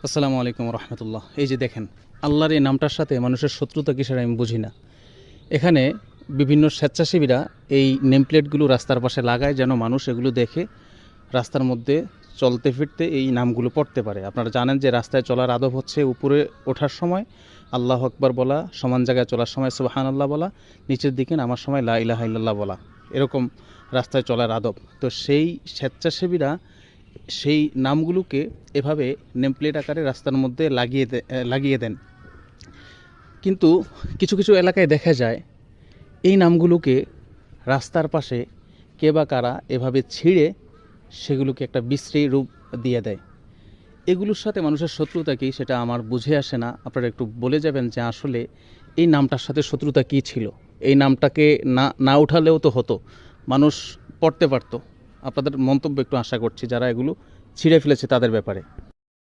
আসসালামু আলাইকুম রহমতুল্লাহ। এই যে দেখেন, আল্লাহর এই নামটার সাথে মানুষের শত্রুতা কিসের আমি বুঝি না। এখানে বিভিন্ন স্বেচ্ছাসেবীরা এই নেমপ্লেটগুলো রাস্তার পাশে লাগায় যেন মানুষ এগুলো দেখে রাস্তার মধ্যে চলতে ফিরতে এই নামগুলো পড়তে পারে। আপনারা জানেন যে রাস্তায় চলার আদব হচ্ছে উপরে ওঠার সময় আল্লাহ আকবার বলা, সমান জায়গায় চলার সময় সুবহানাল্লাহ বলা, নিচের দিকে নামার সময় লা ইলাহা ইল্লাল্লাহ বলা, এরকম রাস্তায় চলার আদব। তো সেই স্বেচ্ছাসেবীরা সেই নামগুলোকে এভাবে নেমপ্লেট আকারে রাস্তার মধ্যে লাগিয়ে দেন। কিন্তু কিছু কিছু এলাকায় দেখা যায় এই নামগুলোকে রাস্তার পাশে কে বা কারা এভাবে ছিঁড়ে সেগুলোকে একটা বিশ্রী রূপ দিয়ে দেয়। এগুলোর সাথে মানুষের শত্রুতা কী সেটা আমার বুঝে আসে না। আপনারা একটু বলে যাবেন যে আসলে এই নামটার সাথে শত্রুতা কী ছিল। এই নামটাকে না উঠালেও তো হতো, মানুষ পড়তে পারতো। আপনাদের মন্তব্য একটু আশা করছি যারা এগুলো ছিঁড়ে ফেলেছে তাদের ব্যাপারে।